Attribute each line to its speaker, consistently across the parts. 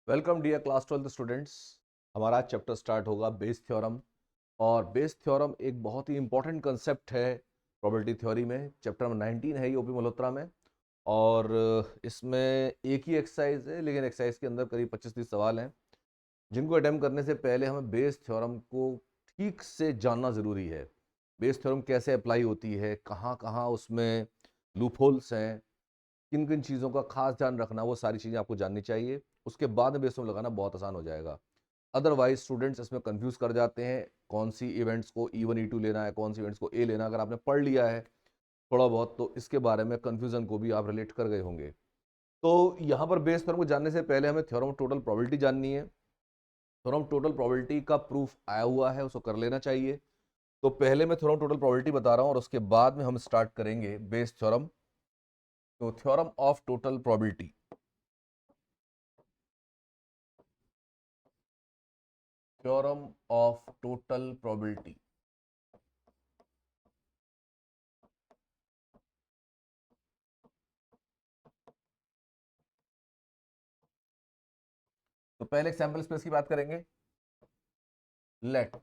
Speaker 1: Welcome dear class 12 students. हमारा आज chapter start होगा बेस थ्योरम। और बेस थ्योरम एक बहुत ही इंपॉर्टेंट कंसेप्ट है प्रोबेबिलिटी थ्योरी में। चैप्टर नंबर 19 है ये ओपी मल्होत्रा में। और इसमें एक ही एक्सरसाइज है, लेकिन एक्सरसाइज के अंदर करीब 25-30 सवाल हैं, जिनको अटेम्प्ट करने से पहले हमें बेस थ्योरम को ठीक से जानना ज़रूरी है। बेस थ्योरम कैसे अप्लाई होती है, कहाँ कहाँ उसमें लूपहोल्स हैं, किन किन चीज़ों का खास ध्यान रखना, वो सारी चीज़ें आपको जाननी चाहिए। उसके बाद में बेस थ्योरम लगाना बहुत आसान हो जाएगा। अदरवाइज स्टूडेंट्स इसमें कंफ्यूज कर जाते हैं, कौन सी इवेंट्स को E1 E2 लेना है, कौन सी इवेंट्स को ए लेना। अगर आपने पढ़ लिया है थोड़ा बहुत तो इसके बारे में कंफ्यूजन को भी आप रिलेट कर गए होंगे। तो यहाँ पर बेस थ्योरम को जानने से पहले हमें थ्योरम टोटल प्रोबेबिलिटी जाननी है। थ्योरम टोटल प्रोबेबिलिटी का प्रूफ आया हुआ है, उसको कर लेना चाहिए। तो पहले मैं थ्योरम टोटल प्रोबेबिलिटी बता रहा हूँ और उसके बाद में हम स्टार्ट करेंगे बेस थ्योरम। तो theorem of total probability, theorem of total probability. तो पहले एक सैंपल स्पेस की बात करेंगे। Let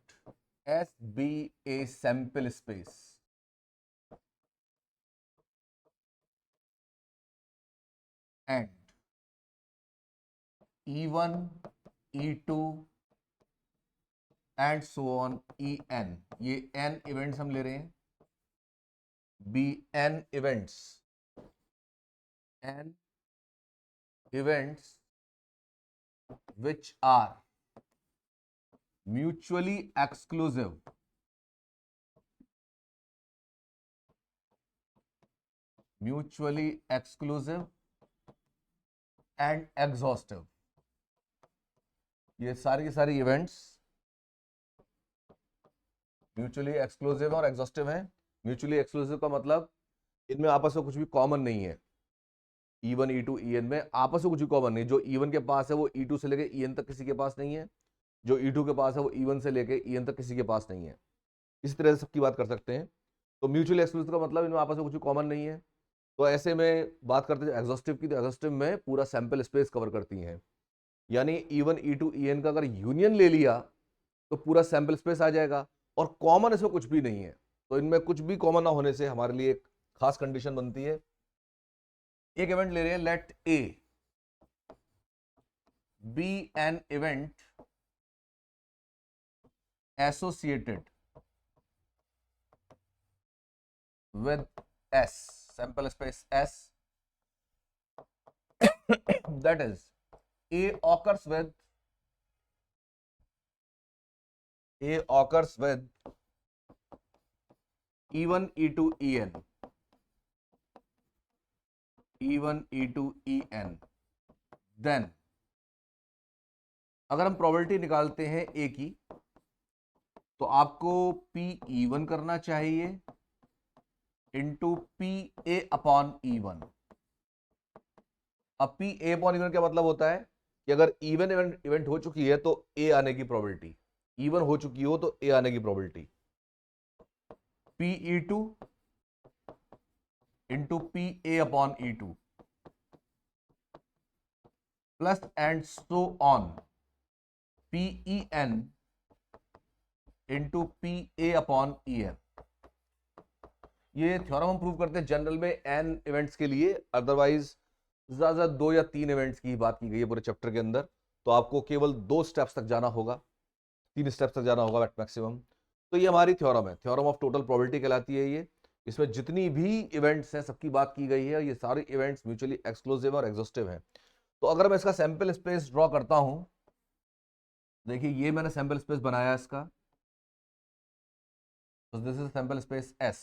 Speaker 1: S be a sample space and E1 E2 and so on En, ये n इवेंट्स हम ले रहे हैं। Be n events which are mutually exclusive and exhaustive। ये सारी की सारी इवेंट्स म्यूचुअली एक्सक्लूसिव और एग्जॉस्टिव हैं। म्यूचुअली एक्सक्लूसिव का मतलब इनमें आपस में कुछ भी कॉमन नहीं है। E1 E2 En में आपस में कुछ भी कॉमन नहीं। जो E1 के पास है वो E2 से लेके En तक किसी के पास नहीं है, जो E2 के पास है वो E1 से लेके En तक किसी के पास नहीं है। इस तरह से सबकी बात कर सकते हैं। तो म्यूचुअली एक्सक्लूसिव का मतलब इनमें आपस में कुछ भी कॉमन नहीं है। तो ऐसे में बात करते हैं एग्जॉस्टिव की, तो एग्जॉस्टिव में पूरा सैंपल स्पेस कवर करती हैं। यानी E1 E2 En का अगर यूनियन ले लिया तो पूरा सैंपल स्पेस आ जाएगा और कॉमन इसमें कुछ भी नहीं है। तो इनमें कुछ भी कॉमन ना होने से हमारे लिए एक खास कंडीशन बनती है। एक इवेंट ले रहे हैं, let A be an event associated with S, sample space S, that is A occurs with E1 E2 En, E1 E2 En। Then अगर हम प्रोबेबिलिटी निकालते हैं ए की, तो आपको PE1 करना चाहिए इंटू PA अपॉन E1। अब PA अपॉन E1 क्या मतलब होता है कि अगर इवन इवेंट हो चुकी है तो ए आने की प्रोबेबिलिटी, इवन हो चुकी हो तो ए आने की probability, PE2 into PA upon E2 plus and so on PEN into PA upon EN। ये थ्योरम हम प्रूव करते हैं जनरल में n इवेंट्स के लिए, अदरवाइज ज्यादा 2 या 3 इवेंट्स की बात की गई है पूरे चैप्टर के अंदर। तो आपको केवल 2 स्टेप्स तक जाना होगा, 3 स्टेप्स तक जाना होगा एट मैक्सिमम। तो ये हमारी थ्योरम है, थ्योरम ऑफ टोटल प्रोबेबिलिटी कहलाती है ये। इसमें जितनी भी इवेंट्स हैं सबकी बात की गई है। ये सारे इवेंट्स म्यूचुअली एक्सक्लूसिव और एग्जॉस्टिव हैं। तो अगर मैं इसका सैंपल स्पेस ड्रॉ करता हूं, देखिए ये मैंने सैंपल स्पेस बनाया इसका, तो this is sample space S।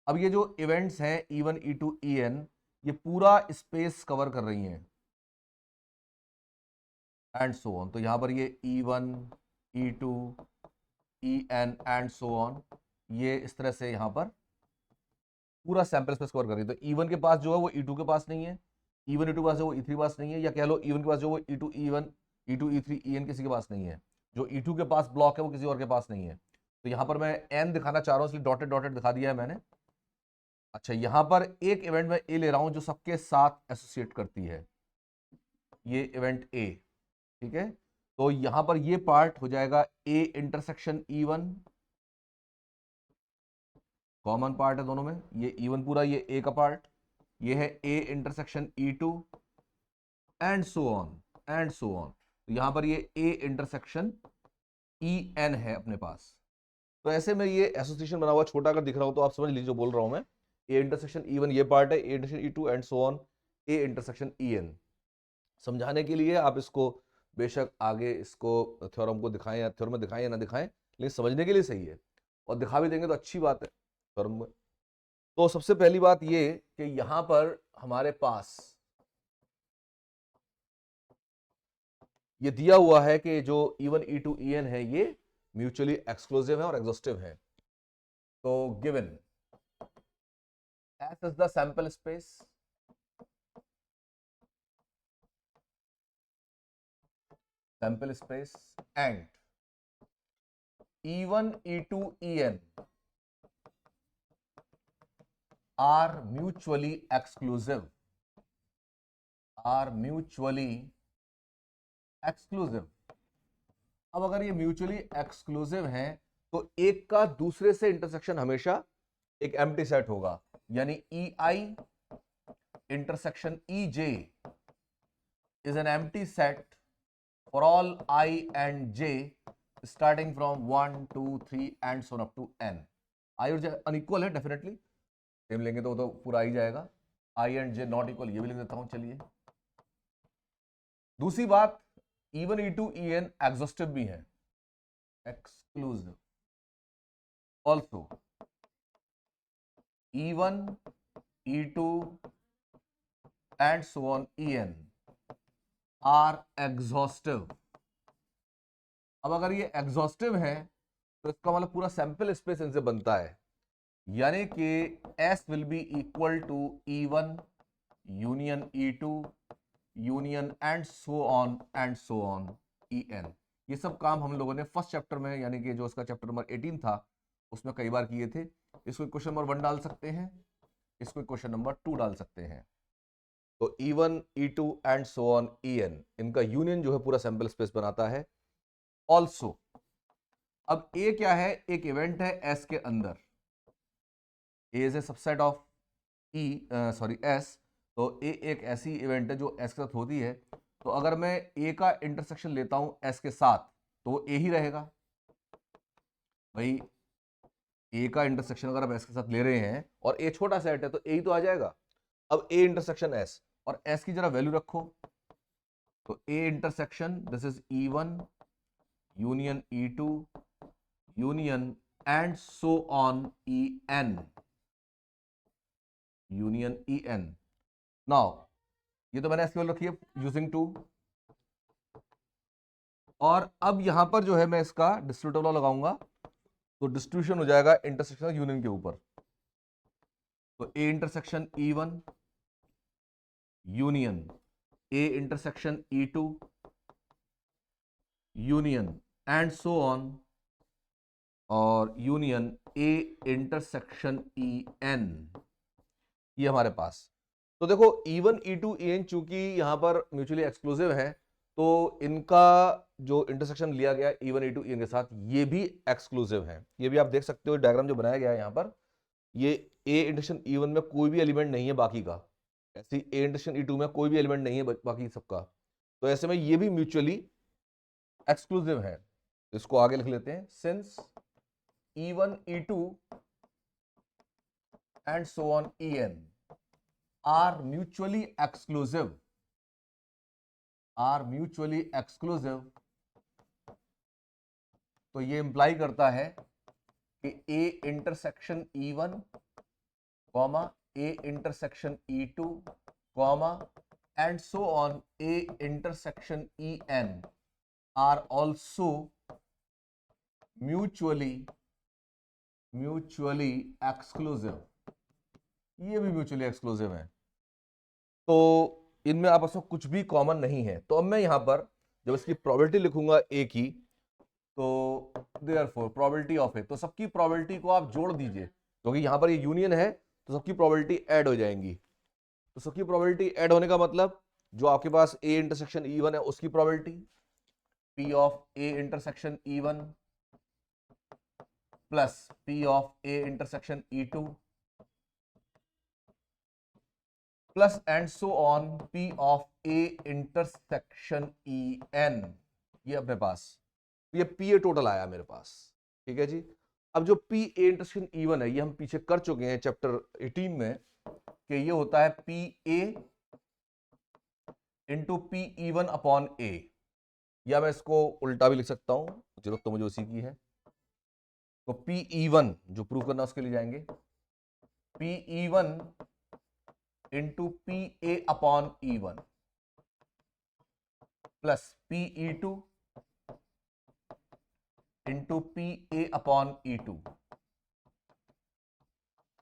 Speaker 1: अब ये जो इवेंट्स हैं E1 E2 En, ये पूरा स्पेस कवर कर रही हैं एंड सो ऑन। तो यहां पर ये E1 E2 En and so on, ये इस तरह से यहां पर पूरा सैंपल स्पेस कवर कर रही है। तो E1 के पास जो है वो E2 के पास नहीं है, E1 E2 के पास जो वो E3 के पास नहीं है, या कह लो E1 के पास जो वो E2 E1 E2 E3 En किसी के पास नहीं है। जो E2 के पास ब्लॉक है वो किसी और के पास नहीं है। तो यहां पर मैं n दिखाना चाह रहा हूं, इसलिए डॉटेड डॉटेड दिखा दिया है मैंने। अच्छा, यहां पर एक इवेंट में ए ले रहा हूं जो सबके साथ एसोसिएट करती है, ये इवेंट ए। ठीक है, तो यहां पर ये पार्ट हो जाएगा A intersection E1, common part है दोनों में, ये E1 पूरा, ये ए का पार्ट, ये है A intersection E2 and so on and so on. तो यहां पर ये ए इंटरसेक्शन EN है अपने पास। तो ऐसे में ये एसोसिएशन बना हुआ, छोटा अगर दिख रहा हो तो आप समझ लीजिए जो बोल रहा हूं मैं। ए इंटरसेक्शन E1 ये पार्ट है, A intersection E2 and so on, A intersection EN। समझाने के लिए आप इसको बेशक आगे इसको थ्योरम को दिखाएं या थ्योरम में दिखाएं या ना दिखाएं, लेकिन समझने के लिए सही है, और दिखा भी देंगे तो अच्छी बात है थ्योरम में। तो सबसे पहली बात ये कि यहां पर हमारे पास ये दिया हुआ है कि जो E1 E2 EN है ये म्यूचुअली एक्सक्लूसिव है और एग्जॉस्टिव है। तो given S is the sample space, and E1 E2 EN are mutually exclusive, अब अगर ये म्यूचुअली एक्सक्लूसिव हैं तो एक का दूसरे से इंटरसेक्शन हमेशा एक एम्प्टी सेट होगा, यानी EI intersection EJ is an empty set for all I and J starting from 1 2 3 and so on up to N। I और J अनइक्वल है, डेफिनेटली सेम लेंगे तो पूरा आई जाएगा। I and J not equal, ये भी लिख देता हूं। चलिए, दूसरी बात, E1 E2 EN एग्जॉस्टिव भी है, exclusive also. E1 E2 and so on EN are exhaustive. अब अगर ये एग्जॉस्टिव है तो इसका मतलब पूरा सैंपल स्पेस इनसे बनता है, यानी कि S will be equal to E1 union E2 union and so on EN। ये सब काम हम लोगों ने फर्स्ट चैप्टर में, यानी कि जो उसका चैप्टर नंबर 18 था, उसमें कई बार किए थे। इसको क्वेश्चन नंबर 1 डाल सकते हैं, इसको क्वेश्चन नंबर 2 डाल सकते हैं। तो E1 E2 and so on EN, इनका यूनियन जो है पूरा सैंपल स्पेस बनाता है। ऑल्सो, अब ए क्या है, एक इवेंट है S के अंदर, A is a subset of S, तो ए एक ऐसी इवेंट है जो S के साथ होती है। तो अगर मैं ए का इंटरसेक्शन लेता हूं S के साथ तो ए ही रहेगा। भाई ए का इंटरसेक्शन अगर आप S के साथ ले रहे हैं और ए छोटा सेट है तो ए ही तो आ जाएगा। अब ए इंटरसेक्शन S, और S की जरा वैल्यू रखो, तो A intersection this is E1 union E2 union and so on EN, union EN। Now ये तो मैंने S की वैल्यू रखी है यूजिंग 2, और अब यहां पर जो है मैं इसका डिस्ट्रीब्यूटिव लॉ लगाऊंगा, तो डिस्ट्रीब्यूशन हो जाएगा इंटरसेक्शन यूनियन के ऊपर। तो A intersection E1 union A intersection E2 union and so on, और यूनियन ए इंटरसेक्शन EN, ये हमारे पास। तो देखो E1 E2 EN चूंकि यहां पर म्यूचुअली एक्सक्लूसिव है, तो इनका जो इंटरसेक्शन लिया गया E1 E2 EN के साथ, ये भी एक्सक्लूसिव है। ये भी आप देख सकते हो डायग्राम जो बनाया गया है यहां पर, ये ए इंटरसेक्शन E1 में कोई भी एलिमेंट नहीं है बाकी का, ऐसी ए इंटरसेक्शन E2 में कोई भी एलिमेंट नहीं है बाकी सबका। तो ऐसे में ये भी म्यूचुअली एक्सक्लूसिव है। इसको आगे लिख लेते हैं, since E1 E2 and so on EN are mutually exclusive, तो ये इंप्लाई करता है कि A intersection E1 comma A intersection E2 comma and so on A intersection EN are also mutually exclusive। ये भी म्यूचुअली एक्सक्लूसिव है, तो इनमें आपस में कुछ भी कॉमन नहीं है। तो अब मैं यहां पर जब इसकी प्रोबेबिलिटी लिखूंगा ए की, तो देयरफॉर प्रोबेबिलिटी ऑफ ए, तो सबकी प्रोबेबिलिटी को आप जोड़ दीजिए, क्योंकि यहां पर ये यूनियन है तो सबकी प्रोबेबिलिटी ऐड हो जाएंगी। तो सबकी प्रोबेबिलिटी ऐड होने का मतलब जो आपके पास ए इंटरसेक्शन E1 है उसकी probability, P of A intersection E1 plus P of A intersection E2 plus and so on P of A intersection En। ये अपने पास ये P A टोटल आया मेरे पास, ठीक है जी। अब जो P A इंटरसेक्शन E1 है, ये हम पीछे कर चुके हैं चैप्टर 18 में, कि ये होता है P A into P E1 upon A, या मैं इसको उल्टा भी लिख सकता हूं, जरूरत तो मुझे उसी की है। तो P E1 जो प्रूव करना उसके लिए जाएंगे, P E1 into P A upon E1 plus P E2 into P A upon E2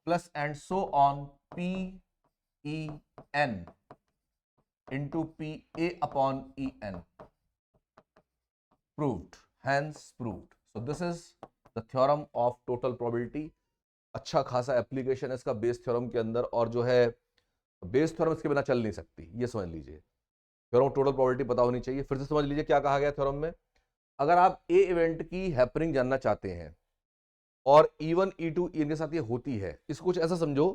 Speaker 1: plus and so on P E N into P A upon E N. Proved, hence proved. So this is the theorem of total probability. अच्छा खासा application है इसका Bayes theorem के अंदर, और जो है Bayes theorem इसके बिना चल नहीं सकती, ये समझ लीजिए। थ्योरम टोटल प्रोबेबिलिटी पता होनी चाहिए। फिर से समझ लीजिए क्या कहा गया थ्योरम में। अगर आप ए इवेंट की हैपनिंग जानना चाहते हैं और E1 E2 E N के साथ ये होती है, इसको कुछ ऐसा समझो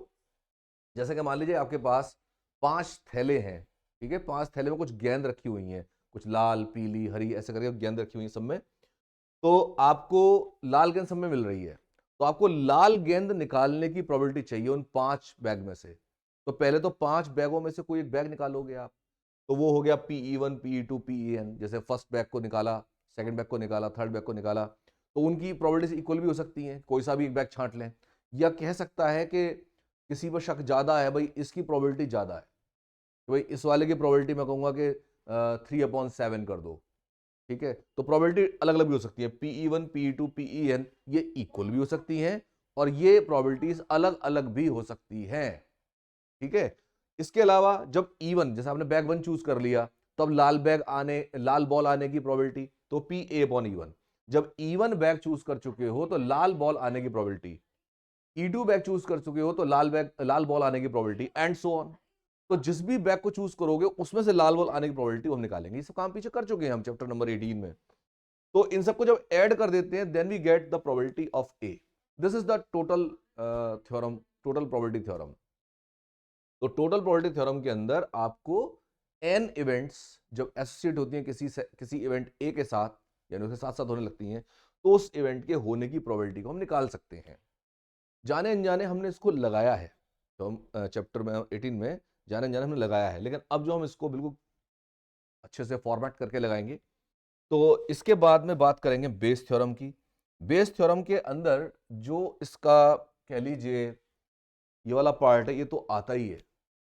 Speaker 1: जैसे कि मान लीजिए आपके पास 5 थैले हैं, ठीक है। 5 थैले में कुछ गेंद रखी हुई हैं, कुछ लाल पीली हरी ऐसे करके गेंद रखी हुई है सब में। तो आपको लाल गेंद सब में मिल रही है, तो आपको लाल गेंद निकालने की प्रोबेबिलिटी चाहिए उन 5 बैग में से। तो पहले तो 5 बैगों में से कोई एक बैग निकालोगे आप, तो वो हो गया PE1 PE2 PEN। जैसे फर्स्ट बैग को निकाला, सेकंड बैग को निकाला, थर्ड बैग को निकाला, तो उनकी प्रोबेबिलिटी इक्वल भी हो सकती है, कोई सा भी एक बैग छांट लें। या कह सकता है कि किसी पर शक ज्यादा है, भाई इसकी प्रोबेबिलिटी ज्यादा है, तो भाई इस वाले की प्रोबेबिलिटी मैं कहूंगा कि 3/7 कर दो, ठीक है। तो प्रोबेबिलिटी अलग अलग भी हो सकती है, PE1 PE2 PEN ये इक्वल भी हो सकती हैं, और ये प्रोबेबिलिटीज अलग अलग भी हो सकती हैं, ठीक है। इसके अलावा जब E1, जैसे आपने बैग 1 चूज कर लिया, तो अब लाल बॉल आने की प्रोबेबिलिटी तो PA अपॉन E1। जब E1 बैग चूज कर चुके हो तो लाल बॉल आने की प्रोबेबिलिटी, E2 बैग चूज कर चुके हो तो लाल बॉल आने की प्रोबेबिलिटी, एंड सो ऑन। तो जिस भी बैग को चूज करोगे उसमें से लाल बॉल आने की प्रोबेबिलिटी हम निकालेंगे। ये सब काम पीछे कर चुके हैं हम चैप्टर नंबर 18 में। तो इन सबको जब ऐड कर देते हैं, then we get the probability of A. This is the total theorem, total probability theorem. तो टोटल प्रोबेबिलिटी थ्योरम के अंदर आपको एन इवेंट्स जब एसोसिएट होती हैं किसी इवेंट ए के साथ, यानी उसके साथ साथ होने लगती हैं, तो उस इवेंट के होने की प्रोबेबिलिटी को हम निकाल सकते हैं। जाने अनजाने हमने इसको लगाया है, तो हम चैप्टर में 18 में जाने अनजाने हमने लगाया है, लेकिन अब जो हम इसको बिल्कुल अच्छे से फॉर्मेट करके लगाएंगे, तो इसके बाद में बात करेंगे बेस थ्योरम की। बेस थ्योरम के अंदर जो इसका कह लीजिए ये वाला पार्ट है, ये तो आता ही है,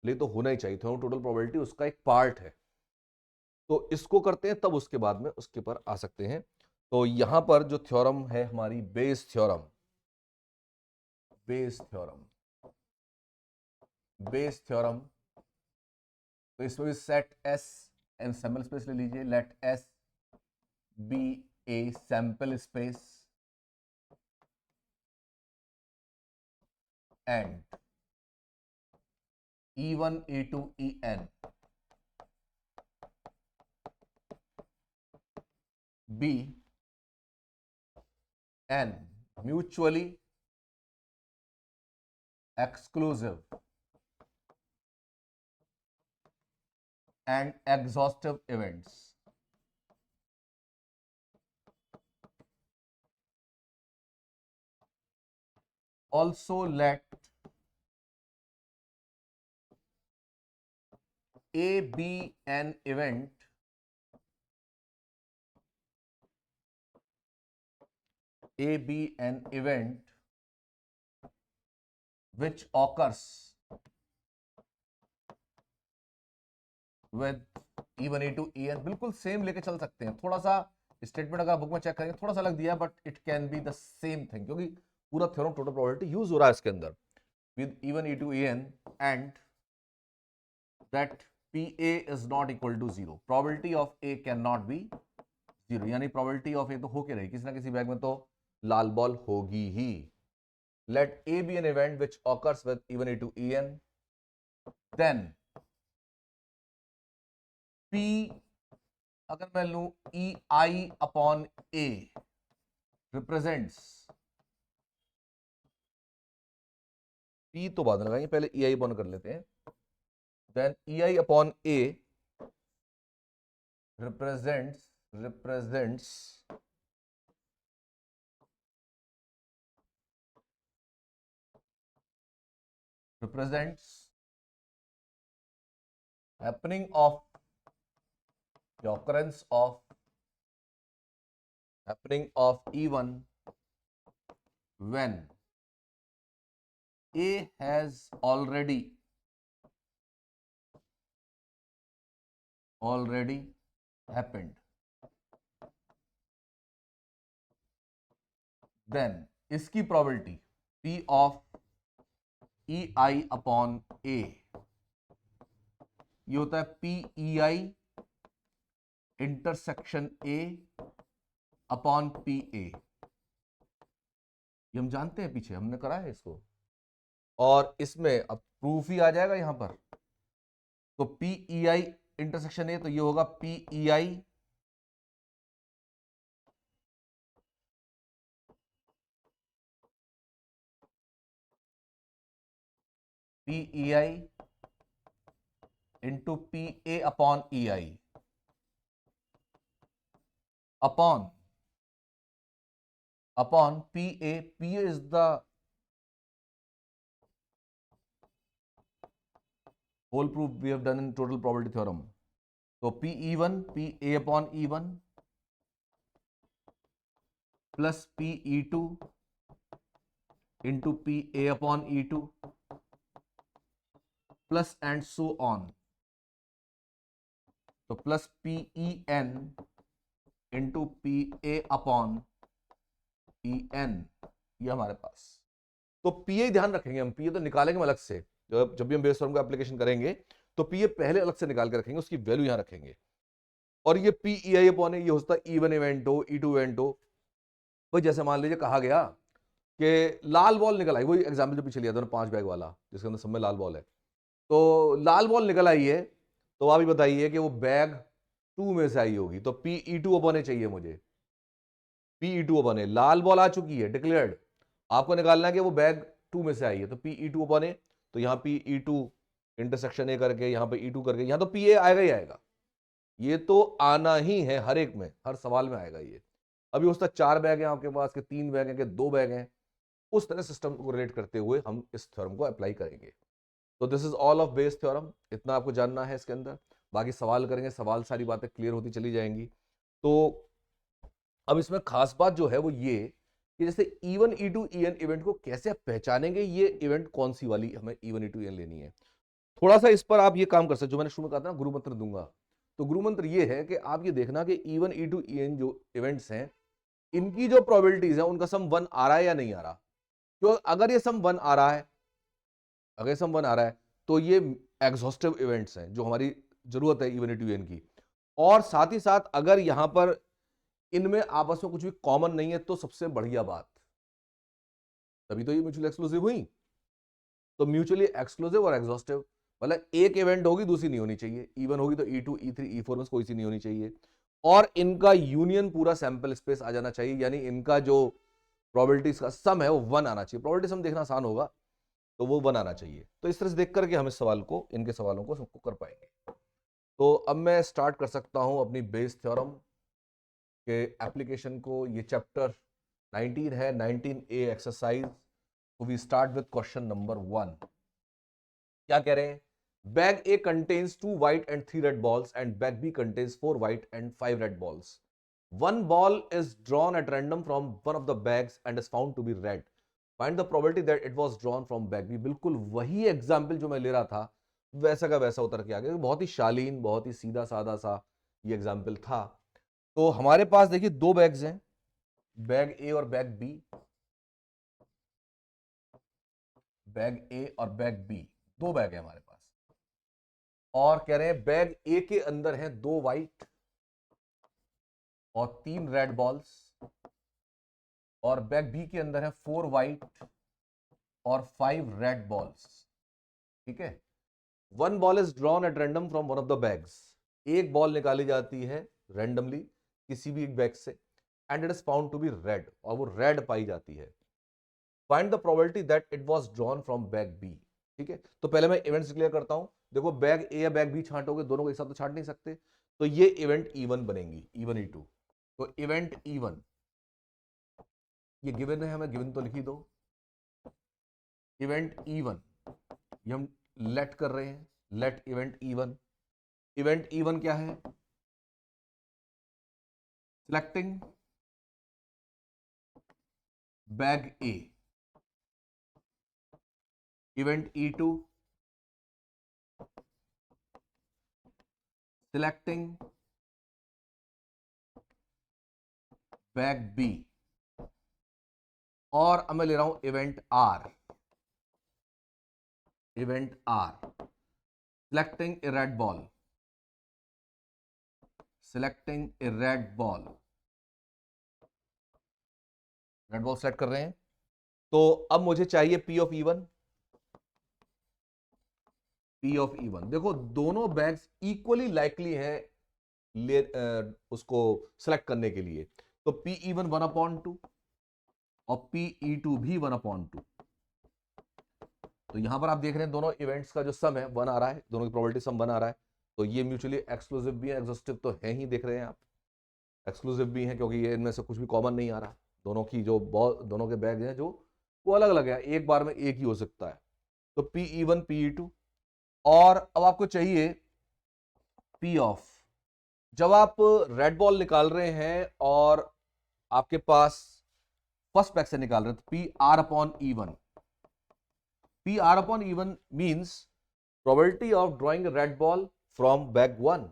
Speaker 1: ले तो होना ही चाहिए, थ्योरम टोटल प्रोबेबिलिटी उसका एक पार्ट है। तो इसको करते हैं, तब उसके बाद में उसके पर आ सकते हैं। तो यहां पर जो थ्योरम है हमारी Bayes theorem, Bayes theorem, Bayes theorem, तो इसमें भी set S and sample space ले लीजिए। Let S be a sample space and E1 E2 En be an mutually exclusive and exhaustive events. Also let A be an event which occurs with E1 E2 En। बिल्कुल same लेके चल सकते हैं, थोड़ा सा statement अगर book में check करेंगे थोड़ा सा अलग दिया है, but it can be the same thing, क्योंकि पूरा थ्योरम टोटल प्रोबेबिलिटी यूज हो रहा है इसके अंदर। With E1 E2 En and that PA is not equal to 0, probability of A can not be 0, यानी प्रोबेबिलिटी ऑफ ए तो होके रही, किसी ना किसी बैग में तो लाल बॉल होगी ही। Let A be an event which occurs with E1 E2 En, then P अगर मैं लू E I upon A represents, P तो बाद में लगाएंगे, पहले ई आई अपॉन कर लेते हैं, then E I upon A represents happening of the occurrence of E1 when A has already happened, then इसकी probability P of E I upon A, ये होता है P E I intersection A upon P A, ये हम जानते हैं, पीछे हमने करा है इसको, और इसमें अब प्रूफ ही आ जाएगा यहां पर। तो P E I intersection A, तो ये होगा P E I into P A upon E I upon P A is the whole proof we have done in total probability theorem. तो P E one P A upon E one plus P E two into P A upon E two plus and so on, तो plus P E N into P A upon E N, ये हमारे पास। तो P A ध्यान रखेंगे हम, P A तो निकालेंगे अलग से, जब भी हम बेस फॉर्म का एप्लीकेशन करेंगे तो पी ए पहले अलग से निकाल के रखेंगे, उसकी वैल्यू यहां रखेंगे। और ये पी ई आई अपॉन ये हो सकता है E1 इवेंट हो, E2 इवेंट हो। भाई जैसे मान लीजिए कहा गया कि लाल बॉल निकल आई, वही एग्जाम्पल जो पीछे लिया था 5 बैग वाला जिसके अंदर सब में लाल बॉल है, तो लाल बॉल निकल आई है, तो आप ही बताइए कि वो बैग 2 में से आई होगी, तो पी ई टू अपॉन चाहिए मुझे, पी ई टू अपॉन, लाल बॉल आ चुकी है डिक्लेयर्ड, आपको निकालना है कि वो बैग 2 में से आई है, तो पी ई टू अपॉन, तो यहाँ P E two intersection A करके, यहाँ पे E2 करके, यहाँ तो पी ए आएगा ही आएगा, ये तो आना ही है, हर एक में, हर सवाल में आएगा ये। अभी उसका 4 बैग है आपके पास, के 3 बैग हैं, के 2 बैग हैं, उस तरह सिस्टम को रिलेट करते हुए हम इस थ्योरम को अप्लाई करेंगे। तो this is all of Bayes theorem, इतना आपको जानना है इसके अंदर, बाकी सवाल करेंगे, सवाल सारी बातें क्लियर होती चली जाएंगी। तो अब इसमें खास बात जो है वो ये कि जैसे E1 E2 EN इवेंट को कैसे आप पहचानेंगे, ये इवेंट कौन सी वाली हमें E1 E2 EN लेनी है, थोड़ा सा इस पर आप ये काम कर सकते, जो मैंने शुरू में कहा था ना गुरु मंत्र दूंगा, तो गुरु मंत्र ये है कि आप ये देखना कि E1 E2 EN जो इवेंट्स हैं, इनकी जो प्रोबेबिलिटीज है उनका सम 1 आ रहा है या नहीं आ रहा। तो अगर ये सम 1 आ रहा है, अगर सम 1 आ रहा है, तो ये एग्जॉस्टिव इवेंट्स हैं जो हमारी जरूरत है E1 E2 EN की। और साथ ही साथ अगर यहां पर इनमें आपस में कुछ भी कॉमन नहीं है, तो सबसे बढ़िया बात, तभी तो ये म्यूचुअली एक्सक्लूसिव हुई। तो म्यूचुअली एक्सक्लूसिव और एग्जॉस्टिव मतलब एक इवेंट होगी दूसरी नहीं होनी चाहिए, E1 होगी तो E2 E3 E4 में कोई सी नहीं होनी चाहिए, और इनका यूनियन पूरा सैंपल स्पेस आ जाना चाहिए, यानी इनका जो प्रोबेबिलिटीज का सम है वो 1 आना चाहिए। प्रोबेबिलिटी सम देखना आसान होगा, तो वो 1 आना चाहिए। तो इस तरह से देख करके हम इस सवाल को, इनके सवालों को सबको कर पाएंगे। तो अब मैं स्टार्ट कर सकता हूं अपनी बेस थ्योरम के एप्लीकेशन को। ये चैप्टर 19 है, 19A एक्सरसाइज। तो we start with question number 1। क्या कह रहे हैं, bag A contains 2 white and 3 red balls and bag B contains 4 white and 5 red balls. One ball is drawn at random from one of the bags and is found to be red. Find the probability that it was drawn from bag B. बिल्कुल वही example जो मैं ले रहा था वैसा का वैसा उतर के आ गया, बहुत ही शालीन, बहुत ही सीधा साधा सा ये एग्जाम्पल था। तो हमारे पास देखिए 2 बैग्स हैं, बैग ए और बैग बी, बैग ए और बैग बी, 2 बैग है हमारे पास, और कह रहे हैं बैग ए के अंदर है 2 वाइट और 3 रेड बॉल्स, और बैग बी के अंदर है 4 वाइट और 5 रेड बॉल्स। ठीक है, 1 ball is drawn at random from one of the bags, एक बॉल निकाली जाती है रैंडमली किसी भी एक बैग से, and it is found to be red, और वो रेड पाई जाती है। Find the probability that it was drawn from bag B. ठीक है, तो पहले मैं इवेंट्स क्लियर करता हूं। देखो, बैग ए या बैग बी छांटोगे, दोनों को एक साथ तो छांट नहीं सकते, तो ये इवेंट E1 बनेगी, E1 E2। तो इवेंट E1 ये गिवन है, हमें गिवन तो लिखी दो। इवेंट E1 ये हम लेट कर रहे हैं, late event E1। Event E1 क्या है? Selecting bag A. Event E2 selecting bag B. और अब मैं ले रहा हूं event R. Event R selecting a red ball. Selecting a red ball. Red ball select कर रहे हैं। तो अब मुझे चाहिए P of E1। P of E1, देखो दोनों बैग्स इक्वली लाइकली है उसको सिलेक्ट करने के लिए। तो PE1 1/2 और PE2 भी 1/2। तो यहां पर आप देख रहे हैं दोनों इवेंट्स का जो सम है 1 आ रहा है, दोनों की प्रोबेबिलिटी सम 1 आ रहा है। तो ये म्यूचुअली एक्सक्लूसिव भी है, एग्जॉस्टिव तो है ही, देख रहे हैं आप, एक्सक्लूसिव भी है क्योंकि ये इनमें से कुछ भी कॉमन नहीं आ रहा। दोनों की जो दोनों के बैग हैं जो वो अलग अलग है, एक बार में एक ही हो सकता है। तो PE1 PE2। और अब आपको चाहिए P ऑफ। जब आप रेड बॉल निकाल रहे हैं और आपके पास फर्स्ट बैग से निकाल रहे हैं, तो PR/E1। PR/E1 means probability of drawing red ball from bag 1,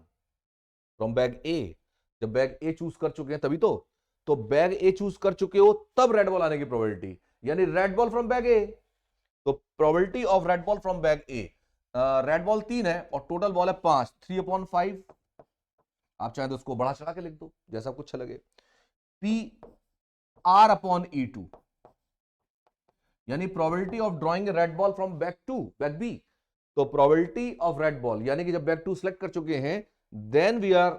Speaker 1: from bag A. जब बैग ए चूज कर चुके हैं तभी तो बैग ए चूज कर चुके हो तब रेड बॉल आने की प्रोबेबिलिटी, यानी रेड बॉल फ्रॉम बैग ए। तो probability of red ball from bag A, red ball 3 है और टोटल बॉल है 5, 3/5। आप चाहें तो उसको बढ़ा चढ़ा के लिख दो, जैसा आपको अच्छा लगे। PR/E2 यानी probability of drawing red ball from bag 2, bag B. तो प्रोबेबिलिटी ऑफ रेड बॉल यानी कि जब बैग 2 सेलेक्ट कर चुके हैं, then we are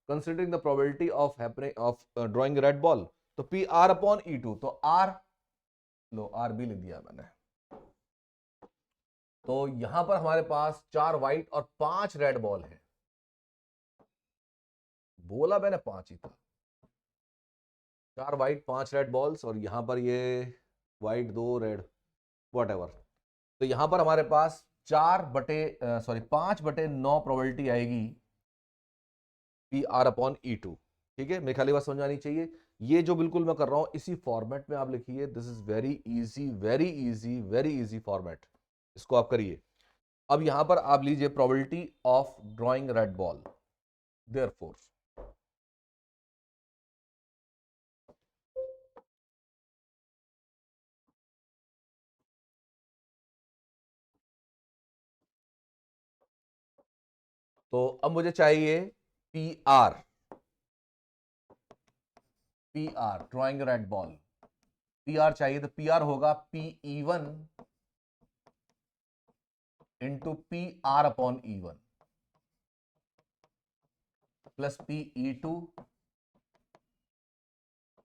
Speaker 1: considering the probability of happening of drawing red ball. तो PR/E2, तो आर लो, आर भी लिख दिया मैंने। तो यहां पर हमारे पास 4 व्हाइट और 5 रेड बॉल है। बोला मैंने 5 ही था। 4 व्हाइट 5 रेड बॉल्स, और यहां पर ये व्हाइट 2 रेड, वॉट एवर। तो यहां पर हमारे पास 5/9 प्रोबेबिलिटी आएगी PR/E2। ठीक है, मेरे ख्याल बात समझ आनी चाहिए। ये जो बिल्कुल मैं कर रहा हूं इसी फॉर्मेट में आप लिखिए। This is very easy, very easy, very easy format, इसको आप करिए। अब यहां पर आप लीजिए probability of drawing red ball, therefore तो अब मुझे चाहिए PR। PR drawing red ball, PR चाहिए, तो PR होगा PE1 into PR/E1 plus PE2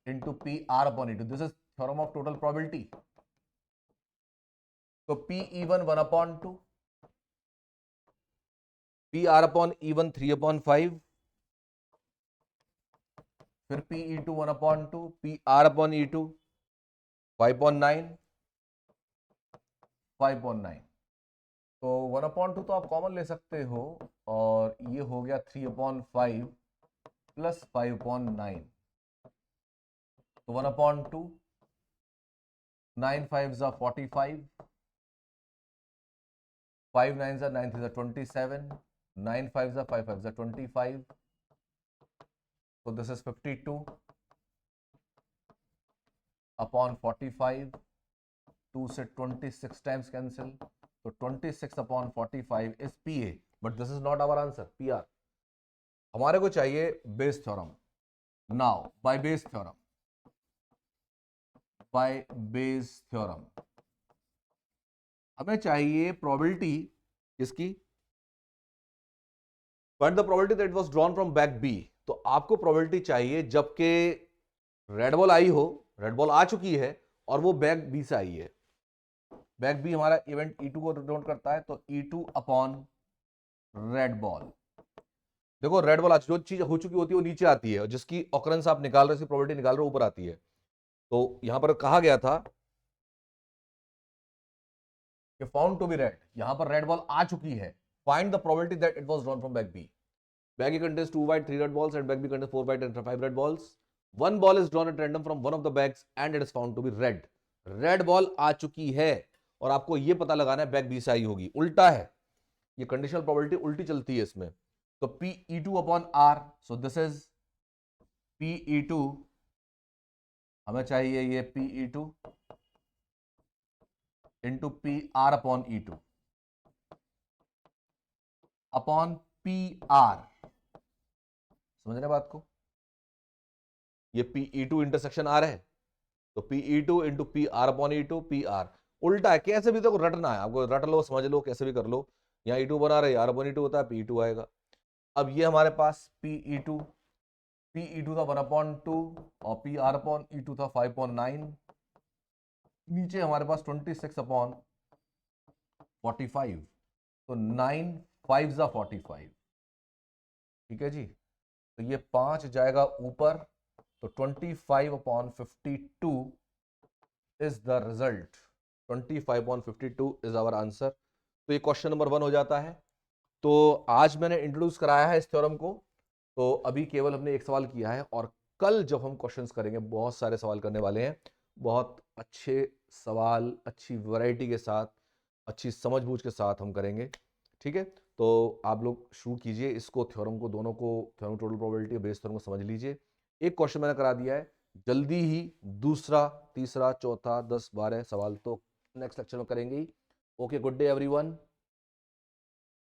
Speaker 1: into PR/E2। This is theorem of total probability. तो PE1 1/2, PR/E1 3/5, फिर PE2 1/2, PR/E2 5/9, 5/9। तो 1/2 तो आप कॉमन ले सकते हो, और ये हो गया 3/5 प्लस 5/9। तो 1/2, 9 5 45, 5 9 9 3 27, 9 5 5 5 25। So this is 52/45, 2 से 26 टाइम्स कैंसिल, तो 26/45 is PA, but this is not our answer, PR। हमारे को चाहिए Bayes theorem. Now by Bayes theorem, by Bayes theorem हमें चाहिए प्रोबेबिलिटी किसकी? Find the probability that was drawn from bag B। तो आपको प्रोबेबिलिटी चाहिए जबकि रेड बॉल आई हो, रेड बॉल आ चुकी है और वो बैग बी से आई है। बैग बी हमारा इवेंट E2 को रिप्रेजेंट करता है, तो E2 अपॉन रेड बॉल। देखो रेड बॉल जो चीज हो चुकी होती है वो नीचे आती है, और जिसकी ऑकरेंस आप निकाल रहे हो, प्रोबेबिलिटी निकाल रहे हो, ऊपर आती है। तो यहां पर कहा गया था कि फाउंड टू बी रेड, यहां पर रेड बॉल आ चुकी है, find the probability that it was drawn from bag B. Bag A contains 2 white, 3 red balls, and bag B contains 4 white and 5 red balls. One ball is drawn at random from one of the bags and it is found to be red. Red ball आ चुकी है और आपको ये पता लगाना है bag B से आई होगी। उल्टा है, ये कंडीशनल प्रोबेबिलिटी उल्टी चलती है इसमें। तो PE2 upon R, so this is PE2, हमें चाहिए ये PE2 into PR upon E2 upon PR। समझ रहे बात को? ये PE2 इंटरसेक्शन R है, तो PE2 into PR upon E2 PR। उल्टा है, कैसे भी देखो रटना है आपको, रट लो, समझ लो, कैसे भी कर लो। यहाँ E2 बना रहे, R अपॉन E2 होता है, PE2 आएगा। अब ये हमारे पास PE2 था 1/2 और PR अपॉन E2 था 5/9। नीचे हमारे पास 26/45, तो 9 5 45। ठीक है जी, तो ये 5 जाएगा ऊपर, तो 25/52 is the result. 25/52 is our answer. तो ये क्वेश्चन नंबर 1 हो जाता है। तो आज मैंने इंट्रोड्यूस कराया है इस थ्योरम को, तो अभी केवल हमने एक सवाल किया है, और कल जब हम क्वेश्चंस करेंगे बहुत सारे सवाल करने वाले हैं, बहुत अच्छे सवाल, अच्छी वैरायटी के साथ, अच्छी समझबूझ के साथ हम करेंगे। ठीक है, तो आप लोग शुरू कीजिए इसको, थ्योरम को, दोनों को, थ्योरम टोटल प्रोबेबिलिटी और बेस थ्योरम को समझ लीजिए। एक क्वेश्चन मैंने करा दिया है, जल्दी ही दूसरा, तीसरा, चौथा, 10, 12 सवाल तो नेक्स्ट लेक्चर में करेंगे ही। Okay, good day everyone.